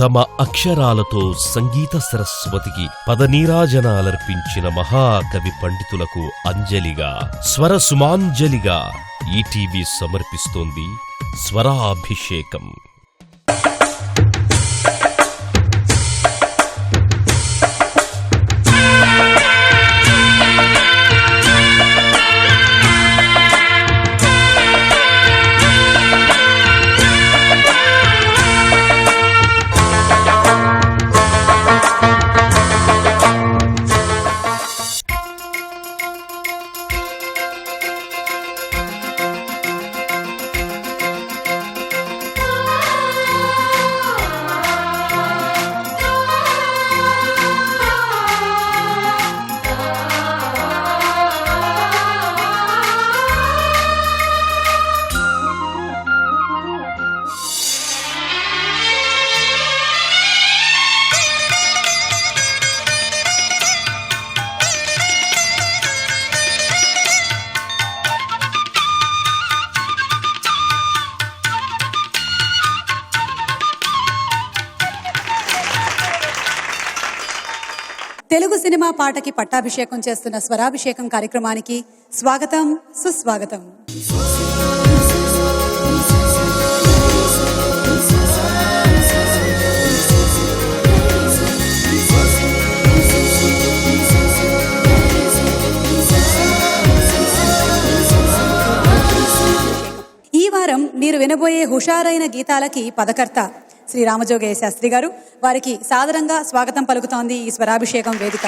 తమ అక్షరాలతో సంగీత సరస్వతికి పదనీరాజనాలర్పించిన మహాకవి పండితులకు అంజలిగా, స్వరసుమాంజలిగా ఈటీవీ సమర్పిస్తోంది స్వరాభిషేకం. తెలుగు సినిమా పాటకి పట్టాభిషేకం చేస్తున్న స్వరాభిషేకం కార్యక్రమానికి స్వాగతం, సుస్వాగతం. ఈ వారం మీరు వినబోయే హుషారైన గీతాలకి పదకర్త శ్రీ రామజోగయ్య శాస్త్రి గారు. వారికి సాదరంగా స్వాగతం పలుకుతోంది ఈ స్వరాభిషేకం వేదిక.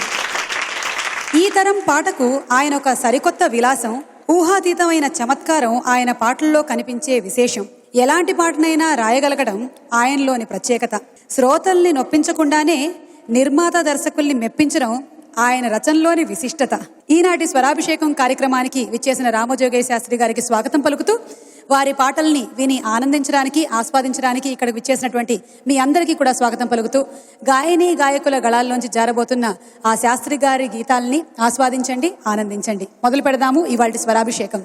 ఈ తరం పాటకు ఆయన ఒక సరికొత్త విలాసం, ఊహాతీతమైన చమత్కారం ఆయన పాటల్లో కనిపించే విశేషం. ఎలాంటి పాటనైనా రాయగలగడం ఆయనలోని ప్రత్యేకత. శ్రోతల్ని నొప్పించకుండానే నిర్మాత దర్శకుల్ని మెప్పించడం ఆయన రచనలోని విశిష్టత. ఈనాటి స్వరాభిషేకం కార్యక్రమానికి విచ్చేసిన రామజోగయ్య శాస్త్రి గారికి స్వాగతం పలుకుతూ, వారి పాటల్ని విని ఆనందించడానికి, ఆస్వాదించడానికి ఇక్కడికి విచ్చేసినటువంటి మీ అందరికీ కూడా స్వాగతం పలుకుతూ, గాయని గాయకుల గళాల్లోంచి జారబోతున్న ఆ శాస్త్రి గారి గీతాలని ఆస్వాదించండి, ఆనందించండి. మొదలు పెడదాము ఇవాల్టి స్వరాభిషేకం.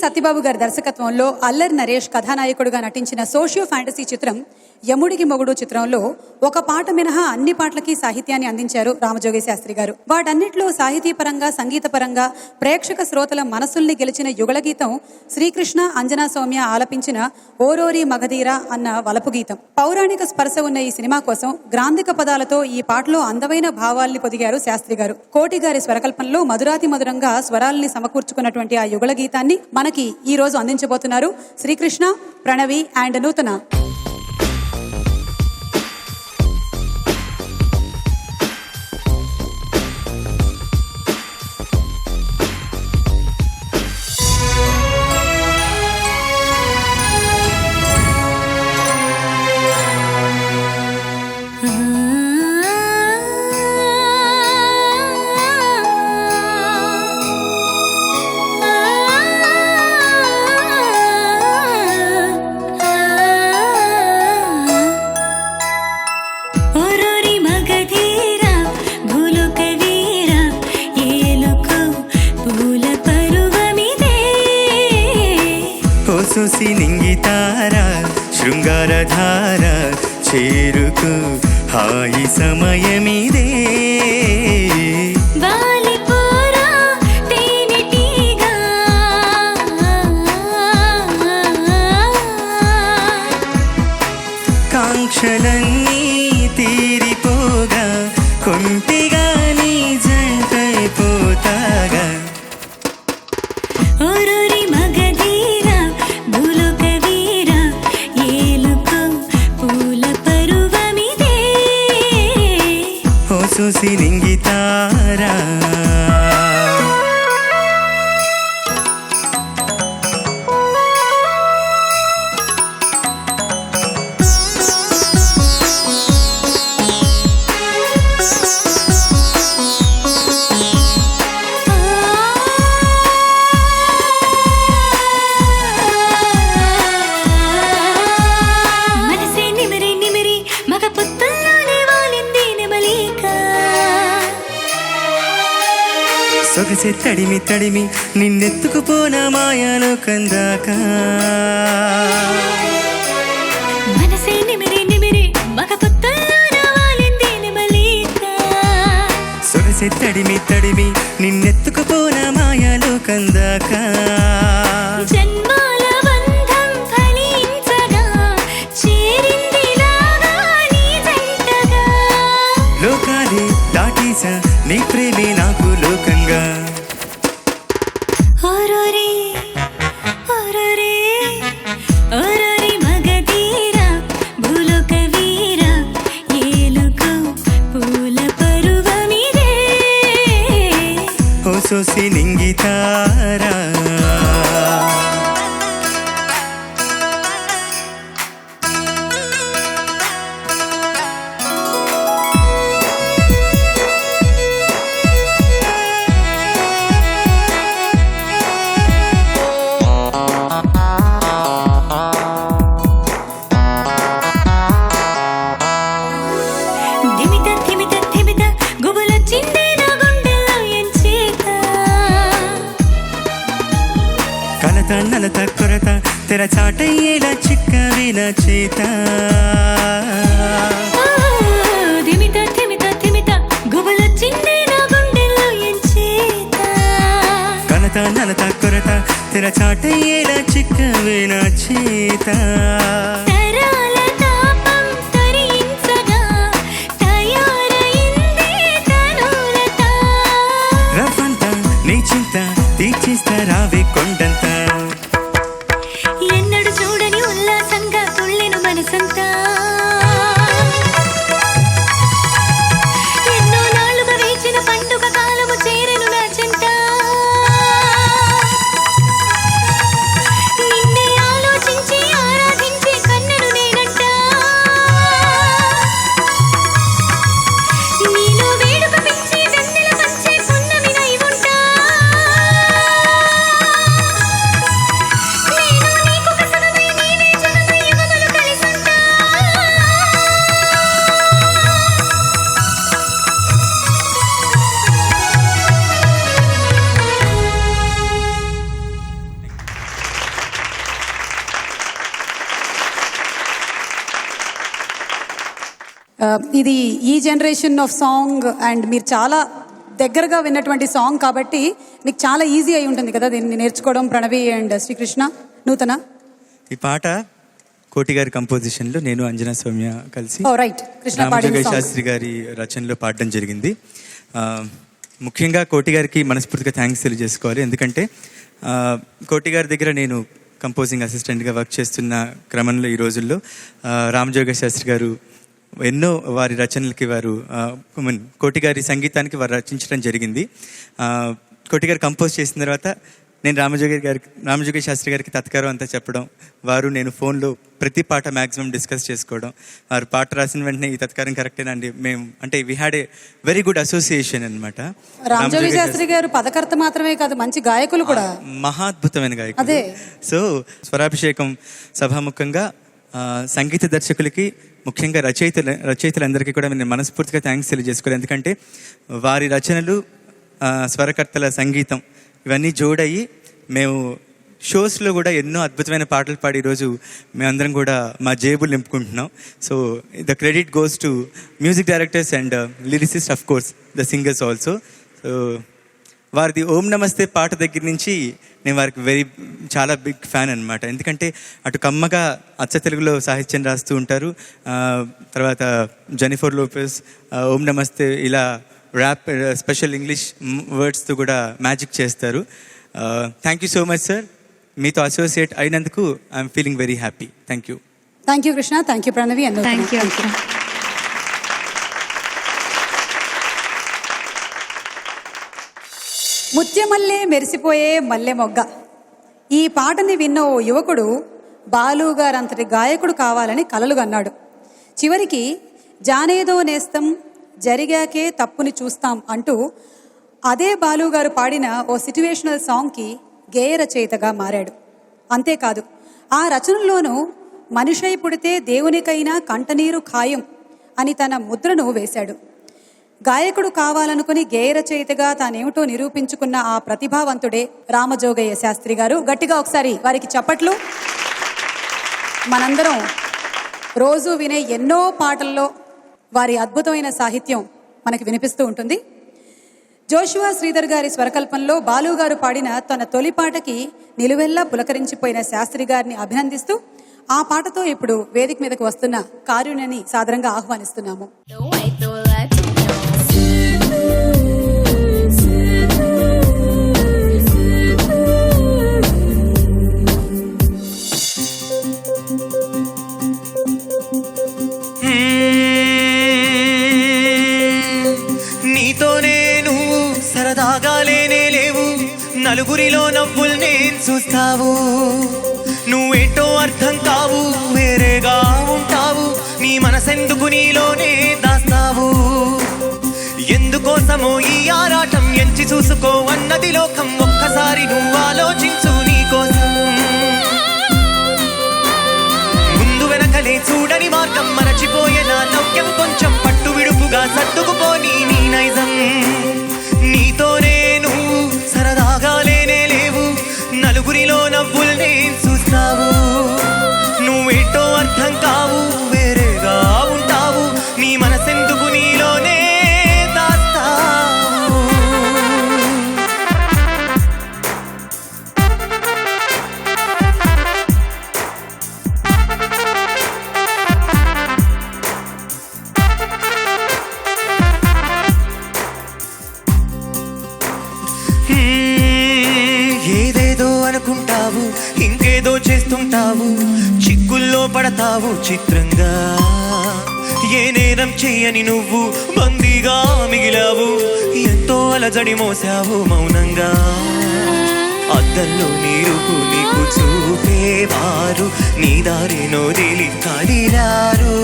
సత్యబాబు గారి దర్శకత్వంలో అల్లరి నరేష్ కథానాయకుడుగా నటించిన సోషియో ఫ్యాంటసీ చిత్రం యముడికి మొగుడు చిత్రంలో ఒక పాట మినహా అన్ని పాటలకి సాహిత్యాన్ని అందించారు రామజోగయ్య శాస్త్రి గారు. వాటన్నిటిలో సాహితీపరంగా, సంగీతపరంగా ప్రేక్షక శ్రోతల మనసుల్ని గెలిచిన యుగళ గీతం శ్రీకృష్ణ అంజనా సౌమ్య ఆలపించిన ఓరోరి మగధీర అన్న వలపు గీతం. పౌరాణిక స్పర్శ ఉన్న ఈ సినిమా కోసం గ్రాంధిక పదాలతో ఈ పాటలో అందమైన భావాల్ని పొదిగారు శాస్త్రి గారు. కోటి గారి స్వరకల్పనలో మధురాతి మధురంగా స్వరాల్ని సమకూర్చుకున్నటువంటి ఆ యుగళ గీతాన్ని మనకి ఈ రోజు అందించబోతున్నారు శ్రీకృష్ణ, ప్రణవి అండ్ నూతన. చూసి నింగితార శృంగారధార చేరుకు హాయి సమయమిదే. కాంక్షలన్నీ తీరిపోగా కొంటిగా నీ జంటైపోతాగా. సొగసె తడిమి తడిమి నిన్నెత్తుకుపోన మాయలో కందాకా మనసే నిమిరి నిమిరి మగ పొత్తుల్లో రావాలింది నిమలేక సొగసె తడిమి తడిమి నిన్నెత్తుకుపోన మాయలో కందాకా జన్మాల బంధం ఫలించగా చేరింది రాగా నీ జంటగా లోకాలే దాటేసా నీ ప్రేమే నాకు లోకంగా ఓరోరే ఓరోరే ఓరోరి మగధీరా భూలోక వీరా ఏలుకో పూల పరువమిదే ఓ సోసి నింగితారా ధిమిత ధిమిత ధిమిత గుబులొచ్చిందే నా గుండెల్లో ఎంచేత కలత నలత కొరత తెర చాటయ్యేలా చిక్కవే నా చేత ధిమిత ధిమిత ధిమిత గుబులొచ్చిందే నా గుండెల్లో ఎంచేత కలత నలత కొరత తెర చాటయ్యేలా చిక్కవే నా చేత తరాల తాపం తరించగా తయారైందే తనులత రవ్వంతా నీ చింత తీర్చేస్తా రావే కొండంతా ఎన్నడు చూడని ఉల్లాసంగా తుళ్ళెను మనసంతా ఎన్నో నాళ్ళుగా వేచిన పండుగ కాలము చేరెను నా చెంత నిన్నే ఆలోచించి ఆరాధించి కన్నెను నేనంట నీలో వేడుక పెంచి వెన్నెల పంచే పున్నమినై ఉంటా నేను నీకు కసనమై నీవే జగమై యుగములు కలిసుంటా ఇది ఈ జనరేషన్ ఆఫ్ సాంగ్ అండ్ మీరు చాలా దగ్గరగా విన్నటువంటి సాంగ్ కాబట్టి మీకు చాలా ఈజీ అయి ఉంటుంది కదా దీన్ని నేర్చుకోవడం. ప్రణవి అండ్ శ్రీకృష్ణ నూతన. ఈ పాట కోటి గారి కంపోజిషన్లో నేను అంజనా సౌమ్య కలిసి ఓ రైట్, కృష్ణ రామజోగయ్య పాడిన శాస్త్రి గారి రచనలో పాడడం జరిగింది. ముఖ్యంగా కోటి గారికి మనస్ఫూర్తిగా థ్యాంక్స్ తెలియజేసుకోవాలి. ఎందుకంటే కోటి గారి దగ్గర నేను కంపోజింగ్ అసిస్టెంట్గా వర్క్ చేస్తున్న క్రమంలో ఈ రోజుల్లో రామజోగయ్య శాస్త్రి గారు ఎన్నో వారి రచనలకి వారు కోటి గారి సంగీతానికి వారు రచించడం జరిగింది. కోటి గారు కంపోజ్ చేసిన తర్వాత నేను రామజోగయ్య శాస్త్రి గారికి తత్కారం అంతా చెప్పడం, వారు నేను ఫోన్లో ప్రతి పాట మ్యాక్సిమం డిస్కస్ చేసుకోవడం, వారు పాట రాసిన వెంటనే ఈ తత్కారం కరెక్టేనండి మేము అంటే we had a very good association అనమాట. రామజోగయ్య శాస్త్రి గారు పదకర్త మాత్రమే కాదు, మంచి గాయకులు కూడా, మహాద్భుతమైన గాయకులు. అదే. సో స్వరాభిషేకం సభాముఖంగా సంగీత దర్శకులకి ముఖ్యంగా రచయితలందరికీ కూడా నేను మనస్ఫూర్తిగా థ్యాంక్స్ తెలియజేసుకోవాలి. ఎందుకంటే వారి రచనలు, స్వరకర్తల సంగీతం ఇవన్నీ జోడయ్యి మేము షోస్లో కూడా ఎన్నో అద్భుతమైన పాటలు పాడి ఈరోజు మేమందరం కూడా మా జేబులు నింపుకుంటున్నాం. So the credit goes to music directors and lyricist, of course the singers also. So వారిది ఓం నమస్తే పాట దగ్గర నుంచి నేను వారికి చాలా బిగ్ ఫ్యాన్ అనమాట. ఎందుకంటే అటు కమ్మగా అచ్చ తెలుగులో సాహిత్యం రాస్తూ ఉంటారు, తర్వాత జెనిఫర్ లోపెస్ ఓం నమస్తే ఇలా ర్యాప్ స్పెషల్ ఇంగ్లీష్ వర్డ్స్తో కూడా మ్యాజిక్ చేస్తారు. Thank you so much sir, మీతో అసోసియేట్ అయినందుకు I'm feeling very happy. Thank you. Thank you Krishna, thank you Pranavi. Thank you. ముత్యమల్లే మెరిసిపోయే మల్లె మొగ్గ. ఈ పాటని విన్న ఓ యువకుడు బాలు గారంతటి గాయకుడు కావాలని కలలుగన్నాడు. చివరికి జానేదో నేస్తం జరిగాకే తప్పుని చూస్తాం అంటూ అదే బాలు గారు పాడిన ఓ సిట్యువేషనల్ సాంగ్కి గేయ రచయితగా మారాడు. అంతేకాదు, ఆ రచనలోనూ మనిషై పుడితే దేవునికైనా కంటనీరు ఖాయం అని తన ముద్రను వేశాడు. గాయకుడు కావాలనుకుని గేయ రచయితగా తానేమిటో నిరూపించుకున్న ఆ ప్రతిభావంతుడే రామజోగయ్య శాస్త్రి గారు. గట్టిగా ఒకసారి వారికి చప్పట్లు. మనందరం రోజు వినే ఎన్నో పాటల్లో వారి అద్భుతమైన సాహిత్యం మనకి వినిపిస్తూ ఉంటుంది. జోషువా శ్రీధర్ గారి స్వరకల్పంలో బాలు గారు పాడిన తన తొలి పాటకి నిలువెల్లా పులకరించిపోయిన శాస్త్రి గారిని అభినందిస్తూ ఆ పాటతో ఇప్పుడు వేదిక మీదకు వస్తున్న కారుణ్యని సాదరంగా ఆహ్వానిస్తున్నాము. నలుగురిలో నవ్వుల్నే చూస్తావు, నువ్వేంటో అర్థం కావు, వేరేగా ఉంటావు, నీ మనసెందుకు నీలోనే దాస్తావు. ఎందుకోసమో ఈ ఆరాటం ఎంచి చూసుకో అన్నది లోకం, ఒక్కసారి నువ్వు ఆలోచించు నీకోసం. ముందు వెనకలే చూడని మార్గం మరచిపోయే నా లౌక్యం, కొంచెం పట్టు విడుపుగా సర్దుకుపోని నీ నైజం. నీతోనే నువ్వు సరదాగా లేనే లేవు, నలుగురిలో నవ్వుల్నే చూస్తావు, నువ్వేంటో అర్థం కావు, వేరేగా ఉంటావు, నీ మనసెందుకు నీలోనే దాస్తావు. ఏదేదో అనుకుంటావు, ఇంకేదో చేస్తుంటావు, చిక్కుల్లో పడతావు చిత్రంగా. ఏ నేరం చెయ్యని నువ్వు బందీగా మిగిలావు, ఎంతో అలజడి మోసావు మౌనంగా. అద్దంలో నీరుకు నీకు చూపేవారు నీ దారినో తేలి కదిలారు.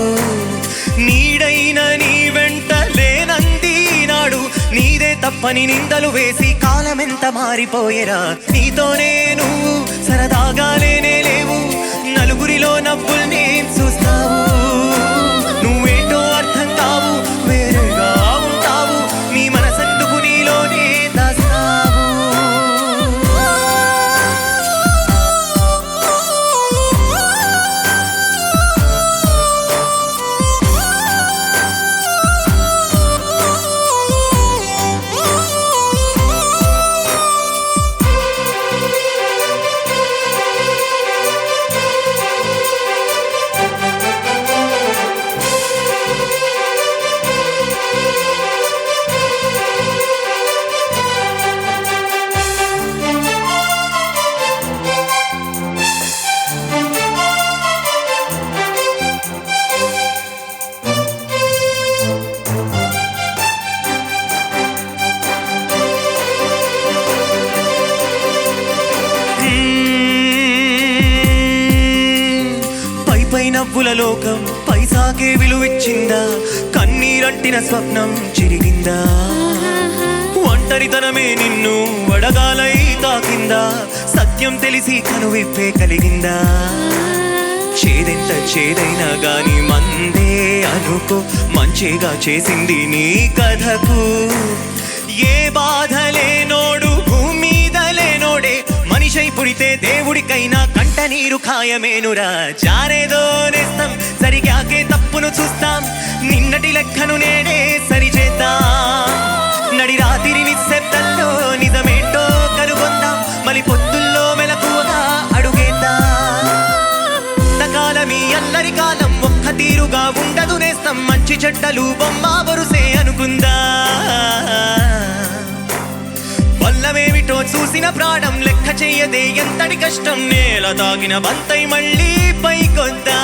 నీడైన నీ వెంట లేనంది నాడు, నీదే తప్పని నిందలు వేసి కాలమెంత మారిపోయేరా. నీతోనే నువ్వు సరదాగా లేనే లేవు, నలుగురిలో నవ్వుల్ని చూస్తావు, నువ్వేంటో అర్థం కావు, వేరేగా ఉంటావు, నీ మనసెందుకు నీలోనే దాస్తావు. నవ్వుల లోకం పైసాకే విలువిచ్చిందా, కన్నీరంటిన స్వప్నం చిరిగిందా, ఒంటరితనమే నిన్ను వడగాలై తాకిందా, సత్యం తెలిసి కనువిప్పే కలిగిందా. చేదెంత చేదైనా గాని మందే అనుకో, మంచిగా చేసింది నీ కథకు. ఏ బాధ లేనోడు భూమి మీద లేనోడే, మనిషై పుడితే దేవుడికైనా కంట నీరు ఖాయమేనురా. జారేదో నేస్తం సరిగాకే తప్పును చూస్తాం, నిన్నటి లెక్కను నేడే సరిచేద్దాం. నడి రాత్రి నిశ్శబ్దంలో నిజమేంటో కనుగొందాం, మలి పొద్దుల్లో మెలకువగా అడుగేద్దాం. సకాలమీ అల్లరి కాలం ఒక్క తీరుగా ఉండదు నేస్తం, మంచి చెడ్డలు బొమ్మ వరుసే అనుకుందా. వల్లమేమిటో చూసిన ప్రాణం లెక్క చెయ్యదే ఎంతటి కష్టం, నేల తాగిన బంతై మళ్ళీ పైకొద్దా.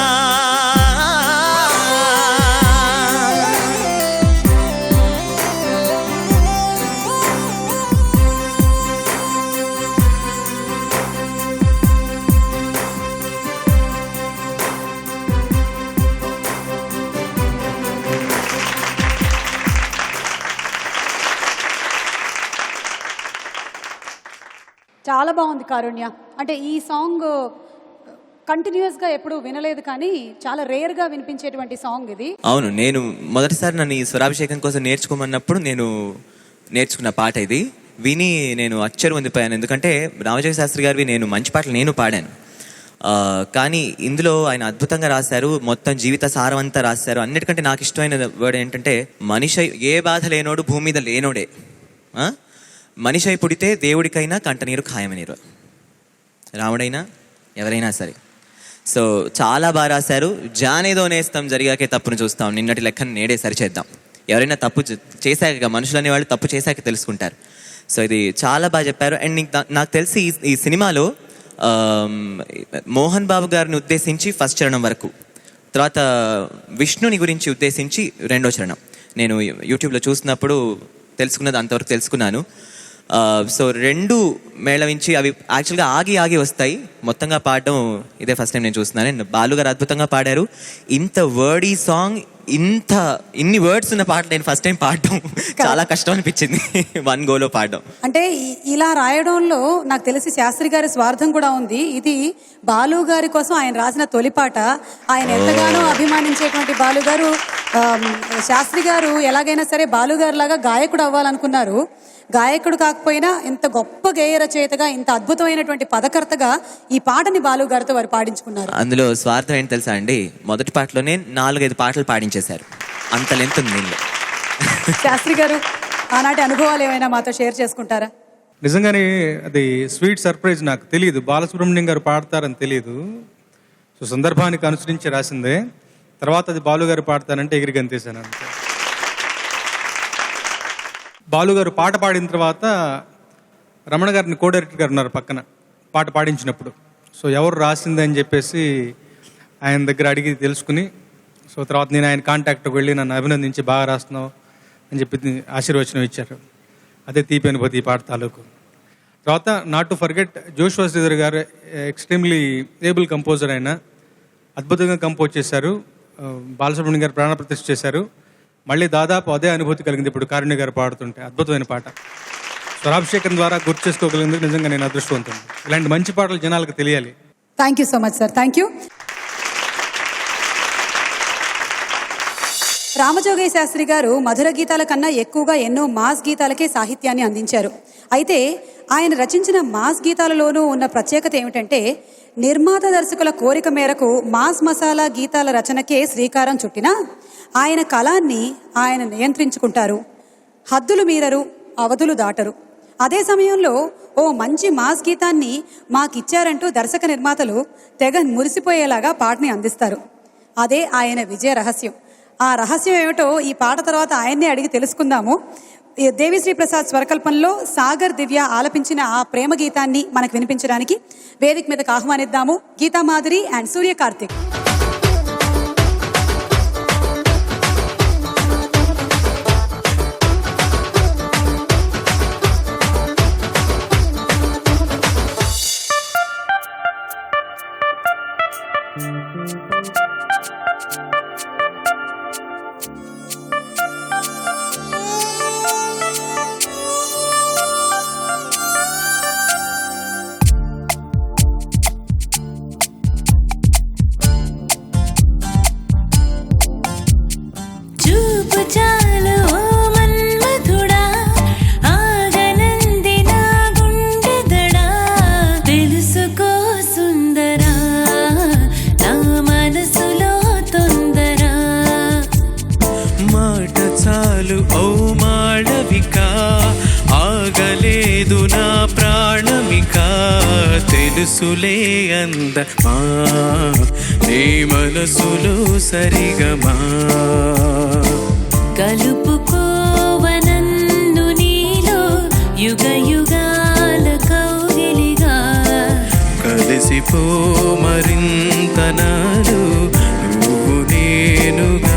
చాలా బాగుంది కారుణ్య. అంటే ఈ సాంగ్ కంటిన్యూస్గా ఎప్పుడు వినలేదు, కానీ చాలా రేర్గా వినిపించేటువంటి సాంగ్ ఇది. అవును, నేను మొదటిసారి నన్ను ఈ స్వరాభిషేకం కోసం నేర్చుకోమన్నప్పుడు నేను నేర్చుకున్న పాట ఇది. విని నేను అచ్చరు పొందిపోయాను. ఎందుకంటే రామజోగ శాస్త్రి గారివి నేను మంచి పాటలు నేను పాడాను, కానీ ఇందులో ఆయన అద్భుతంగా రాశారు. మొత్తం జీవిత సారం అంతా రాశారు. అన్నిటికంటే నాకు ఇష్టమైన వర్డ్ ఏంటంటే, మనిషి ఏ బాధ లేనోడు భూమి మీద లేనోడే, మనిషి అయి పుడితే దేవుడికైనా కంటనీరు ఖాయమనీరు, రాముడైనా ఎవరైనా సరే. సో చాలా బాగా రాశారు. జానేదో నేస్తం జరిగాకే తప్పును చూస్తాం, నిన్నటి లెక్కను నేడే సరిచేద్దాం. ఎవరైనా తప్పు చేశాక, మనుషులు అనేవాళ్ళు తప్పు చేశాక తెలుసుకుంటారు. సో ఇది చాలా బాగా చెప్పారు. అండ్ నాకు తెలిసి ఈ సినిమాలో మోహన్ బాబు గారిని ఉద్దేశించి ఫస్ట్ చరణం వరకు, తర్వాత విష్ణుని గురించి ఉద్దేశించి రెండో చరణం నేను యూట్యూబ్లో చూసినప్పుడు తెలుసుకున్నది అంతవరకు తెలుసుకున్నాను. సో రెండు మేళవించి అవి యాక్చువల్గా ఆగి వస్తాయి. మొత్తంగా పాడడం ఇదే ఫస్ట్ టైం నేను చూస్తున్నాను. అండ్ బాలు గారు అద్భుతంగా పాడారు. ఇంత వర్డీ సాంగ్, ఇన్ని వర్డ్స్ ఉన్న పాట నేను ఫస్ట్ టైం పాడడం చాలా కష్టం అనిపించింది, వన్ గోలో పాడడం. అంటే ఇలా రాయడంలో నాకు తెలిసి శాస్త్రి గారి స్వార్థం కూడా ఉంది. ఇది బాలు గారి కోసం ఆయన రాసిన తొలి పాట. ఆయన ఎంతగానో అభిమానించేటువంటి బాలు గారు, శాస్త్రి గారు ఎలాగైనా సరే బాలు గారి లాగా గాయకుడు అవ్వాలనుకున్నారు. గాయకుడు కాకపోయినా ఇంత గొప్ప గేయ రచయితగా, ఇంత అద్భుతమైనటువంటి పదకర్తగా ఈ పాటని బాలు గారితో వారు పాడించుకున్నారు. అందులో స్వార్థం ఏంటి తెలుసా అండి, మొదటి పాటలోనే 4-5 పాటలు పాడించేశారు. అంత లెంత్ ఉంది దీనిలో. శాస్త్రి గారు, ఆనాటి అనుభవాలు ఏమైనా మాతో షేర్ చేసుకుంటారా? నిజంగానే అది స్వీట్ సర్ప్రైజ్. నాకు తెలియదు బాలసుబ్రహ్మణ్యం గారు పాడతారని తెలియదు. సో సందర్భానికి అనుసరించి రాసిందే. తర్వాత అది బాలు గారు పాడతానంటే ఎగిరి గంతేశాను అంతే. బాలు గారు పాట పాడిన తర్వాత రమణ గారిని కో డైరెక్టర్ గారు ఉన్నారు పక్కన పాట పాడించినప్పుడు. సో ఎవరు రాసింది అని చెప్పేసి ఆయన దగ్గర అడిగి తెలుసుకుని, సో తర్వాత నేను ఆయన కాంటాక్ట్కి వెళ్ళి నన్ను అభినందించి బాగా రాస్తున్నావు అని చెప్పి ఆశీర్వచనం ఇచ్చారు. అదే తీపి అనుభూతి ఈ పాట తాలూకు. తర్వాత not to forget Joshua Sridhar గారు, ఎక్స్ట్రీమ్లీ ఏబుల్ కంపోజర్. ఆయన అద్భుతంగా కంపోజ్ చేశారు. బాలసుబ్రహ్మణ్యం గారు ప్రాణప్రతిష్ఠ చేశారు. మళ్ళీ దాదాపు అదే అనుభూతి కలిగింది ఇప్పుడు కారుణ్య గారు పాడుతుంటే. అద్భుతమైన పాట. స్వరాభిషేకం ద్వారా గుర్తు చేసుకోగలిగింది. నిజంగా నేను అదృష్టవంతుడు. ఇలాంటి మంచి పాటలు జనాలకు తెలియాలి. Thank you so much sir, thank you. Ramajogayya Sastry గారు మధుర గీతాల కన్నా ఎక్కువగా ఎన్నో మాస్ గీతాలకే సాహిత్యాన్ని అందించారు. అయితే ఆయన రచించిన మాస్ గీతాలలోనూ ఉన్న ప్రత్యేకత ఏమిటంటే, నిర్మాత దర్శకుల కోరిక మేరకు మాస్ మసాలా గీతాల రచనకే శ్రీకారం చుట్టినా ఆయన కళాన్ని ఆయన నియంత్రించుకుంటారు. హద్దులు మీరరు, అవధులు దాటరు. అదే సమయంలో ఓ మంచి మాస్ గీతాన్ని మాకిచ్చారంటూ దర్శక నిర్మాతలు తెగ మురిసిపోయేలాగా పాటని అందిస్తారు. అదే ఆయన విజయ రహస్యం. ఆ రహస్యం ఏమిటో ఈ పాట తర్వాత ఆయన్నే అడిగి తెలుసుకుందాము. దేవిశ్రీ ప్రసాద్ స్వరకల్పంలో సాగర్ దివ్య ఆలపించిన ఆ ప్రేమ గీతాన్ని మనకు వినిపించడానికి వేదిక మీదకి ఆహ్వానిద్దాము గీతా మాధురి అండ్ సూర్య కార్తిక్. తెలుసులే అందమా నీ మనసులో సరిగమా కలుపుకోవనన్ను నీలో యుగ యుగాల కౌగిలిగా కలిసిపో మరింత నాలో నువ్వు నేనుగా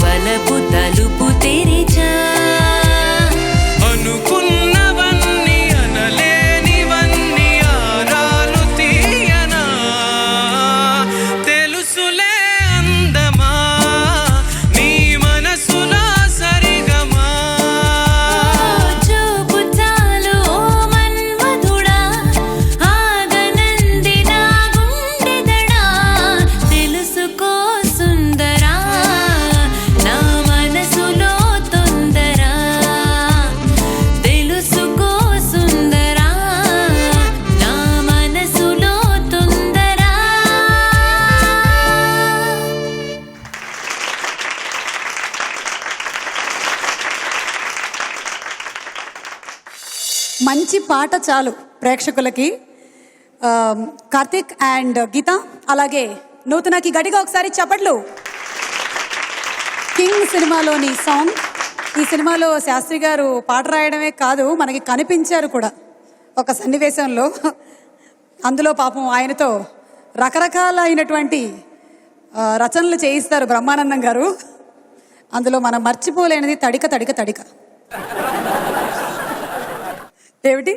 వలపు తలుపు తెరిచా అనుకున్నవన్నీ అనలేనివన్నీ ఆరాలు తీయనా తెలుసులే అందమా నీ మనసులో సరిగమా చూపు చాలు ఓ మన్మధుడా ఆగనంది నా గుండెదడా తెలుసుకో సుందరా నా మనసులో తొందరా తెలుసుకో సుందరా నా మనసులో తొందరా మంచి పాట చాలు ప్రేక్షకులకి. కార్తిక్ అండ్ గీత, అలాగే నూతనకి గట్టిగా ఒకసారి చప్పట్లు. కింగ్ సినిమాలోని సాంగ్. ఈ సినిమాలో శాస్త్రి గారు పాట రాయడమే కాదు, మనకి కనిపించారు కూడా ఒక సన్నివేశంలో. అందులో పాపం ఆయనతో రకరకాలైనటువంటి రచనలు చేయిస్తారు బ్రహ్మానందం గారు. అందులో మనం మర్చిపోలేనిది తడిక తడిక తడిక. ఏమిటి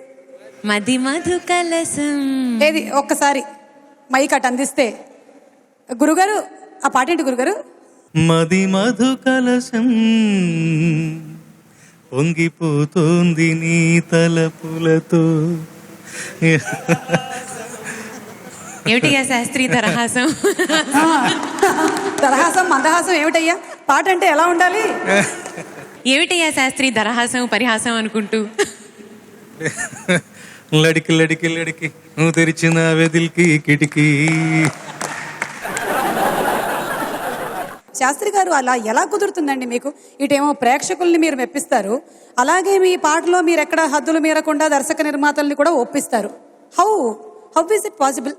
మది మధు కలసం ఏది ఒక్కసారి మైక్ అటు అందిస్తే. గురుగారు ఆ పాట ఏంటి గురుగారు? మది మధు కలశం పొంగిపోతోంది నీ తలపులతో. ఏమిటయ్యా శాస్త్రి తరహాసం తరహాసం మందహాసం ఏమిటయ్యా? పాట అంటే ఎలా ఉండాలి? ఏమిటయ్యా శాస్త్రి దరహాసం పరిహాసం అనుకుంటూ లడికి లడికి లడికి నువ్వు తెరిచిన వెదిల్కి కిటికీ. శాస్త్రి గారు అలా ఎలా కుదురుతుందండి మీకు? ఇటేమో ప్రేక్షకుల్ని మీరు మెప్పిస్తారు, అలాగే మీ పాటలో మీరు ఎక్కడ హద్దులు మీరకుండా దర్శక నిర్మాతల్ని కూడా ఒప్పిస్తారు. How is it possible?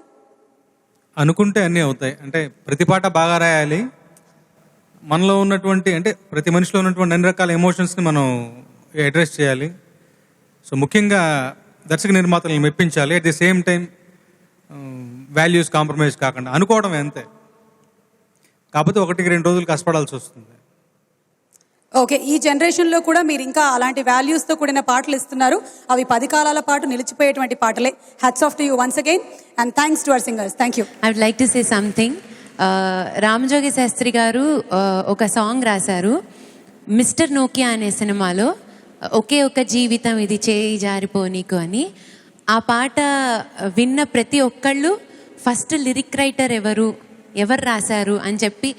అనుకుంటే అన్నీ అవుతాయి. అంటే ప్రతి పాట బాగా రాయాలి. మనలో ఉన్నటువంటి అంటే ప్రతి మనిషిలో ఉన్నటువంటి అన్ని రకాల ఎమోషన్స్ని మనం అడ్రస్ చేయాలి. సో ముఖ్యంగా దర్శక నిర్మాతలను మెప్పించాలి. At the same time values compromise కాకుండా అనుకోవడం అంతే. కాకపోతే 1-2 రోజులు కష్టపడాల్సి వస్తుంది. ఓకే, ఈ జనరేషన్లో కూడా మీరు ఇంకా అలాంటి వాల్యూస్తో కూడిన పాటలు ఇస్తున్నారు. అవి 10 కాలాల పాటు నిలిచిపోయేటువంటి పాటలే. Hats off to you once again and thanks to our singers. Thank you. I would like to say something. Ramajogi Sastry గారు ఒక సాంగ్ రాశారు మిస్టర్ నోకియా అనే సినిమాలో. ఒకే ఒక జీవితం ఇది చేయి జారిపోనీకు అని. ఆ పాట విన్న ప్రతి ఒక్కళ్ళు ఫస్ట్ లిరిక్ రైటర్ ఎవరు రాశారు అని చెప్పి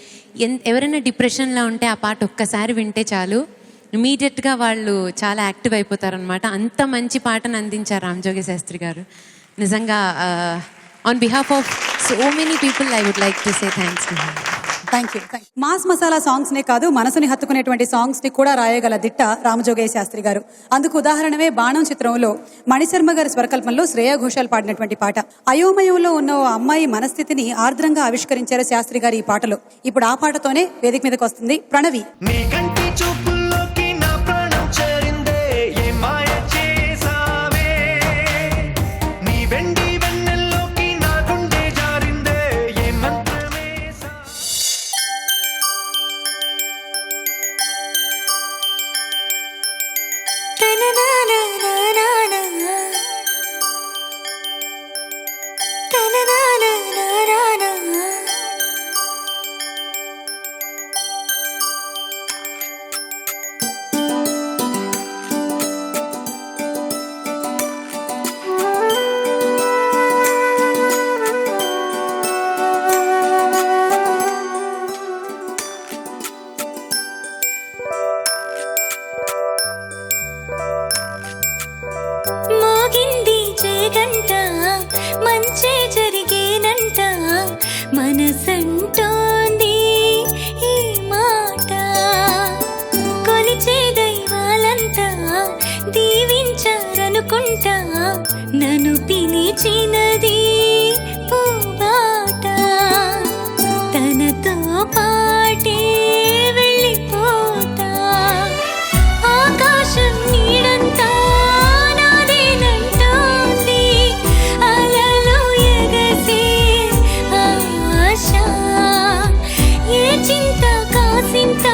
ఎవరైనా డిప్రెషన్లో ఉంటే ఆ పాట ఒక్కసారి వింటే చాలు ఇమీడియట్గా వాళ్ళు చాలా యాక్టివ్ అయిపోతారనమాట. అంత మంచి పాటను అందించారు రామజోగి శాస్త్రి గారు. నిజంగా on behalf of so many people I would like to say thanks to him. Thank you. Mass masala సాంగ్స్నే కాదు, మనసుని హత్తుకునేటువంటి సాంగ్స్ని కూడా రాయగల దిట్ట రామజోగయ్య శాస్త్రి గారు. అందుకు ఉదాహరణమే బాణం చిత్రంలో మణిశర్మ గారి స్వరకల్పంలో శ్రేయా ఘోషాల్ పాడినటువంటి పాట. అయోమయంలో ఉన్న ఓ అమ్మాయి మనస్థితిని ఆర్ద్రంగా ఆవిష్కరించారు శాస్త్రి గారు ఈ పాటలో. ఇప్పుడు ఆ పాటతోనే వేదిక మీదకి వస్తుంది ప్రణవి. మనసంటోంది ఈ మాట, కొలిచే దైవాలంతా దీవించారనుకుంటా, నన్ను పిలిచినది పూబాట, తనతో పాటే వెళ్ళిపోతా, ఆకాశం నీడంతా నాదేనంటోంది, అలలో ఎగసే ఆశ, ఏ చింత కాసింత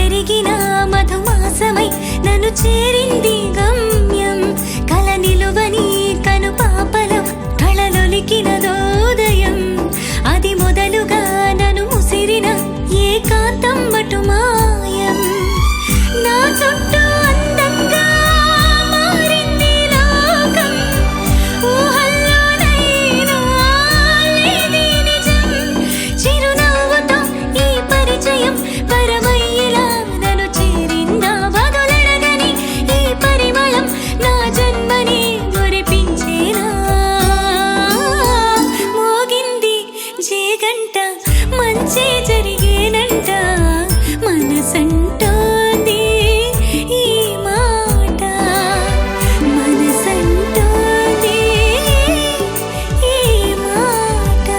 పెరిగిన మధుమాసమై నన్ను చేరింది గమ్యం. కల నిలువని కను పాపలో కళలొలికినదోదయం. అది మొదలుగా నన్ను ముసిరిన ఏకాంతం మటు మాయం. నా చుట్టూ అందంగా మారింది లోకం. ఊహల్లోనైనా లేది నిజం. చిరునవ్వుతో ఈ పరిచయం పరమయ్యేలా నన్ను చేరిందా. బదులడగని ఈ పరిమళం నా జన్మని మురిపించేలా. మోగింది జేగంట మంచి జరిగేనంట. మనసంటోంది ఈ మాట. మనసంటోంది ఈ మాట.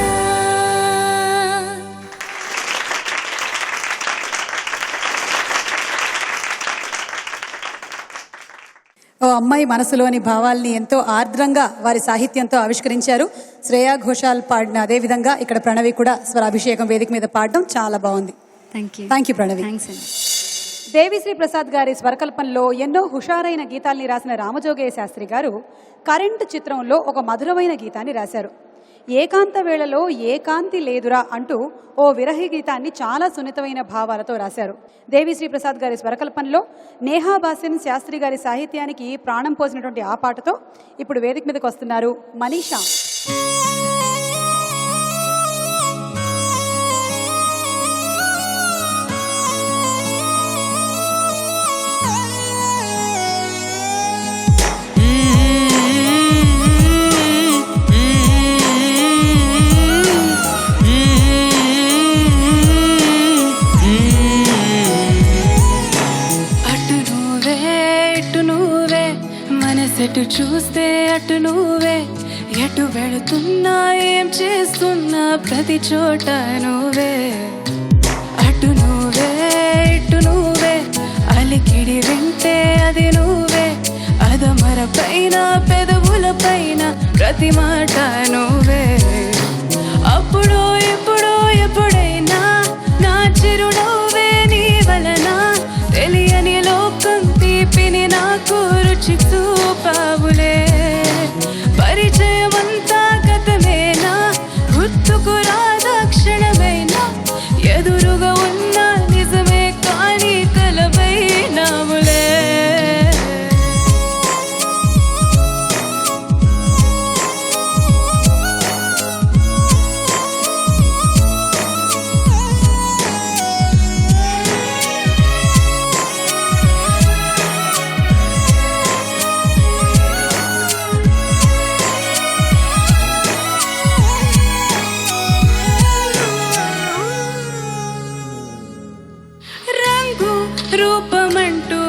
ఓ అమ్మాయి మనసులోని భావాల్ని ఎంతో ఆర్ద్రంగా వారి సాహిత్యంతో ఆవిష్కరించారు. శ్రేయా ఘోషాల్ పాడిన అదే విధంగా ఇక్కడ ప్రణవి కూడా స్వరాభిషేకం వేదిక మీద పాడడం చాలా బాగుంది. Thank you Pranavi. దేవిశ్రీ ప్రసాద్ గారి స్వరకల్పనలో ఎన్నో హుషారైన గీతాల్ని రాసిన రామజోగయ్య శాస్త్రి గారు కరెంటు చిత్రంలో ఒక మధురమైన గీతాన్ని రాశారు. ఏకాంత వేళలో ఏకాంతి లేదురా అంటూ ఓ విరహి గీతాన్ని చాలా సున్నితమైన భావాలతో రాశారు. దేవిశ్రీ ప్రసాద్ గారి స్వరకల్పనలో నేహా బాసిన్ శాస్త్రి గారి సాహిత్యానికి ప్రాణం పోసినటువంటి ఆ పాటతో ఇప్పుడు వేదిక మీదకి వస్తున్నారు మనీషా. ఎటు చూస్తే అటు నువ్వే, ఎటు వెళుతున్నా ఏం చేస్తున్నా ప్రతి చోట నువ్వే. అటు నువ్వే ఇటు నువ్వే, అలికిడి వింటే అది నువ్వే. అదమర పైన పెదవుల పైన ప్రతి మాట నువ్వే. అప్పుడు ఇప్పుడు ఎప్పుడైనా నా చిరునవ్వే నీ వలన. తెలియని లోకం తీపిని నాకు రుచి చూపావులే. పరిచయమంతా గతమేనా, గుర్తుకు రాదా క్షణమైనా. ఎదురుగా ఉన్న నిజమే కానీ కలవైనావులే. రూపమంటూ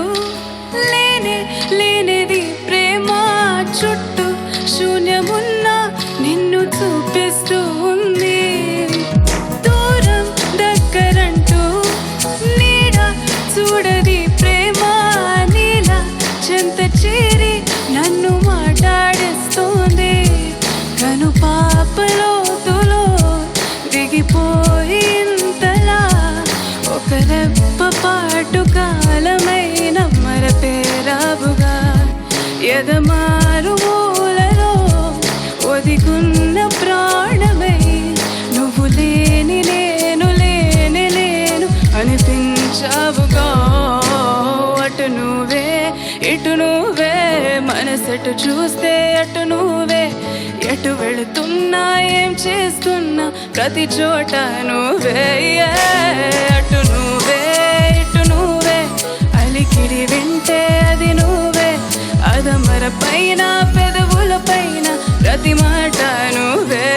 లేనే లేనిది ప్రేమ. చుట్టూ శూన్యమున్నా నిన్ను చూపిస్తూ ఉంది. దూరం దగ్గరంటూ నీడ చూడది ప్రేమ. నీల చెంత చేరి నన్ను మాట్లాడిస్తుంది. కను పాపలోతులో దిగిపోయింతలా ఒక రెప్ప పాటు కాలమైన మరపేరావుగా. ఎదమారు మూలలో ఒదిగున్న ప్రాణమై నువ్వు లేని నేను లేని లేను అనిపించావుగా. అటు నువ్వే ఇటు నువ్వే, మనసెటు చూస్తే అటు నువ్వే. ఎటు వెళుతున్నా ఏం చేస్తున్నా ప్రతి చోట నువ్వే. అటు నువ్వే ఇటు నువ్వే, అలికిడి వింటే అది నువ్వే. అదమర పైన పెదవుల పైన ప్రతి మాట నువ్వే.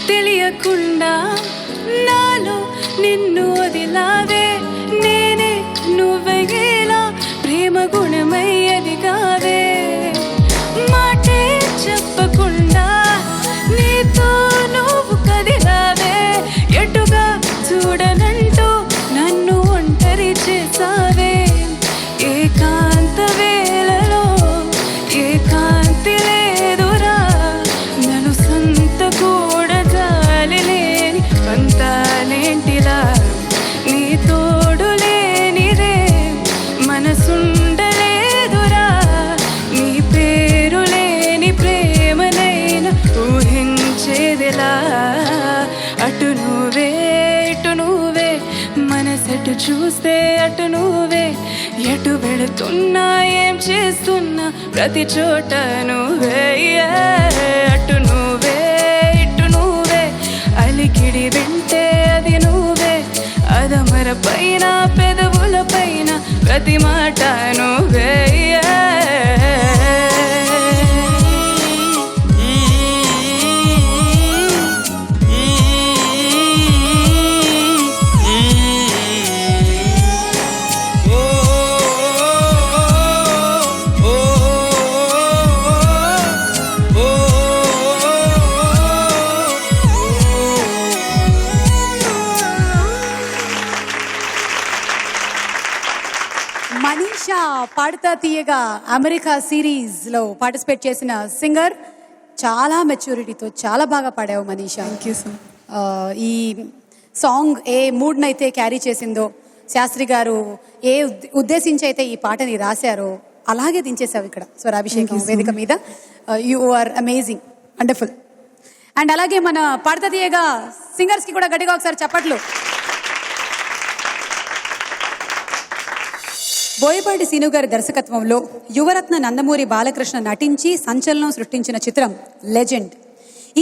తెలియకుండా నాలో నిన్ను వదిలావే నేనే నువ్వెలా ప్రేమ గుణమయ్యది కావే మాటే చెప్పకుండా నీతో నువ్వు కదిలావే ఎటుగా చూడనంటూ నన్ను ఒంటరి చేసావే ఏకాంత వేళలో ఏకాంతి లేదురా నన్ను సంత కూడా జాలి లేని పంతాలేంటిలా నీ తోడు లేనిదే మనసుండలేదురా నీ పేరు లేని ప్రేమనైనా ఊహించేదిలా అటు నువ్వే ఇటు నువ్వే మనసెటు చూస్తే అటు నువ్వే ఎటు వెళుతున్నా ఏం చేస్తున్నా ప్రతి చోట నువ్వే అటు నువ్వే ఇటు నువ్వే అలికిడి వింటే అది నువ్వే అదమర పైన పెదవుల పైన ప్రతి మాట నువ్వే మనీషా పాడుతా తీయగా అమెరికా సిరీస్లో పార్టిసిపేట్ చేసిన సింగర్. చాలా మెచ్యూరిటీతో చాలా బాగా పాడావు మనీషా. Thank you sir. ఈ సాంగ్ ఏ మూడ్నైతే క్యారీ చేసిందో, శాస్త్రి గారు ఏ ఉద్దేశించి అయితే ఈ పాటని రాశారో అలాగే దించేసావు ఇక్కడ స్వరాభిషేకం వేదిక మీద. You are amazing, wonderful. And అలాగే మన పాడుతా తీయగా సింగర్స్కి కూడా గట్టిగా ఒకసారి చప్పట్లు. బోయపాటి సీను గారి దర్శకత్వంలో యువరత్న నందమూరి బాలకృష్ణ నటించి సంచలనం సృష్టించిన చిత్రం లెజెండ్.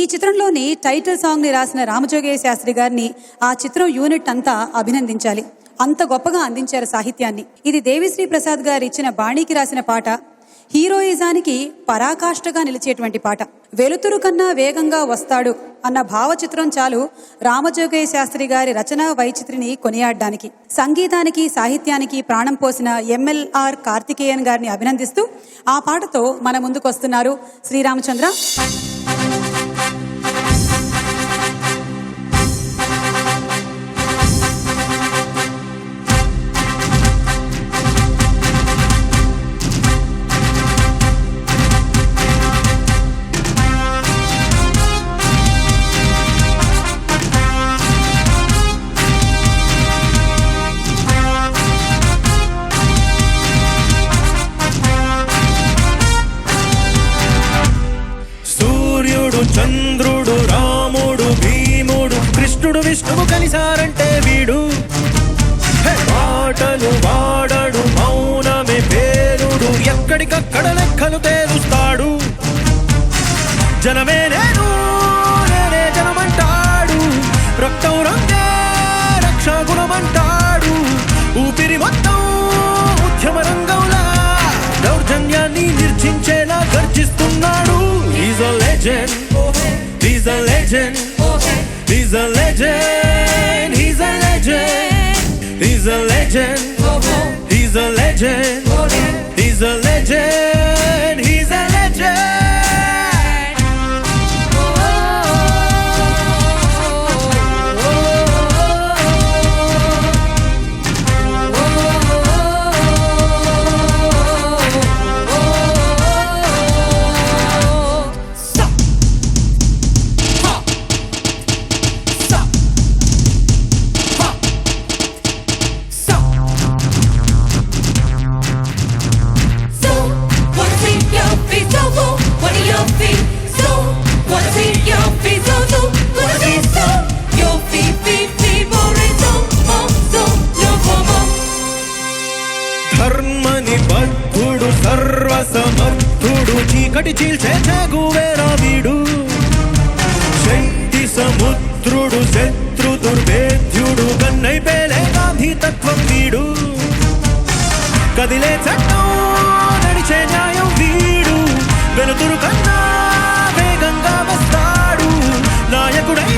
ఈ చిత్రంలోని టైటిల్ సాంగ్ని రాసిన రామజోగయ్య శాస్త్రి గారిని ఆ చిత్రం యూనిట్ అంతా అభినందించాలి. అంత గొప్పగా అందించారు సాహిత్యాన్ని. ఇది దేవిశ్రీ ప్రసాద్ గారు ఇచ్చిన బాణీకి రాసిన పాట. హీరోయిజానికి పరాకాష్ఠగా నిలిచేటువంటి పాట. వెలుతురు కన్నా వేగంగా వస్తాడు అన్న భావచిత్రం చాలు రామజోగయ్య శాస్త్రి గారి రచనా వైచిత్రిని కొనియాడడానికి. సంగీతానికి సాహిత్యానికి ప్రాణం పోసిన ఎంఎల్ఆర్ కార్తికేయన్ గారిని అభినందిస్తూ ఆ పాటతో మన ముందుకు వస్తున్నారు శ్రీరామచంద్ర. చంద్రుడు రాముడు భీముడు కృష్ణుడు విష్ణువు కలిసారంటే వీడు పాటలు వాడడు మౌనమే పేరుడు ఎక్కడికక్కడ లెక్కలు తేలుస్తాడు. జనమే నేను నేనే జనమంటాడు రక్తం రంగే రక్షాగుణమంటాడు ఊపిరి మొత్తం ఉద్యమ రంగంలా దౌర్జన్యాన్ని నిర్జించేలా గర్జిస్తున్నాడు. He's a legend. He's a legend. He's a legend. He's a legend. He's a legend. He's a legend. He's a legend. He's a legend. ధర్మనిబద్ధుడు సర్వసమర్థుడు చీకటి చీల్చే చాగువేరా వీడు శక్తి సముద్రుడు శత్రు దుర్భేద్యుడు కన్నై పేలే గాంధీ తత్వం వీడు కదిలే చట్టం నడిచే న్యాయం వీడు వెలుతురు కన్నా వేగంగా వస్తాడు నాయకుడై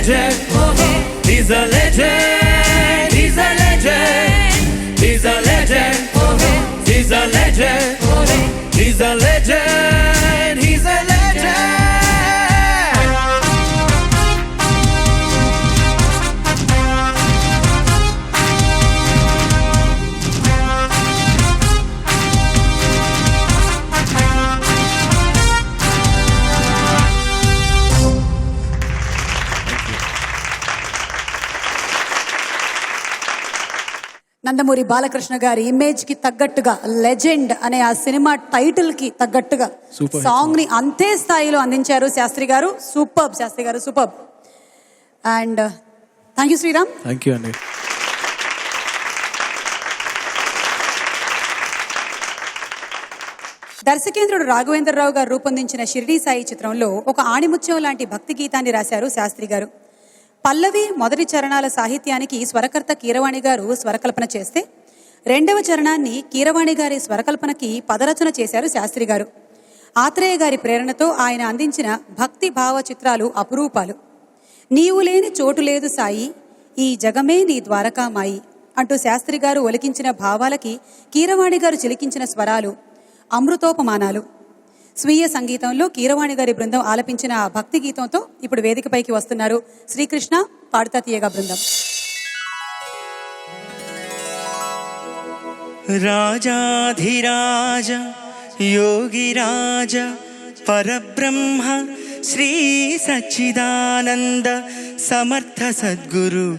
legend. He's a legend. He's a legend. He's a legend. He's a legend. He's a legend. He's a legend. Nandamuri Balakrishna గారి ఇమేజ్ కి తగ్గట్టుగా లెజెండ్ అనే ఆ సినిమా టైటిల్ కి తగ్గట్టుగా సాంగ్ ని అంతే స్థాయిలో అందించారు శాస్త్రి గారు. సూపర్బ్ శాస్త్రి గారు, superb. And thank you Sriram. Thank you అండి. దర్శకేంద్రుడు రాఘవేంద్రరావు గారు రూపొందించిన షిరిడీ సాయి చిత్రంలో ఒక ఆణిముత్యం లాంటి భక్తి గీతాన్ని రాశారు శాస్త్రి గారు. పల్లవి మొదటి చరణాల సాహిత్యానికి స్వరకర్త కీరవాణి గారు స్వరకల్పన చేస్తే, రెండవ చరణాన్ని కీరవాణి గారి స్వరకల్పనకి పదరచన చేశారు శాస్త్రి గారు. ఆత్రేయ గారి ప్రేరణతో ఆయన అందించిన భక్తి భావ చిత్రాలు అపురూపాలు. నీవు లేని చోటు లేదు సాయి, ఈ జగమే నీ ద్వారకామాయి అంటూ శాస్త్రి గారు ఒలికించిన భావాలకి కీరవాణి గారు చిలికించిన స్వరాలు అమృతోపమానాలు. స్వీయ సంగీతంలో కీరవాణి గారి బృందం ఆలపించిన ఆ భక్తి గీతంతో ఇప్పుడు వేదికపైకి వస్తున్నారు శ్రీకృష్ణ పాడుతా తీయగా బృందం. రాజాధిరాజ యోగిరాజ పరబ్రహ్మ శ్రీ సచ్చిదానంద సమర్థ సద్గురు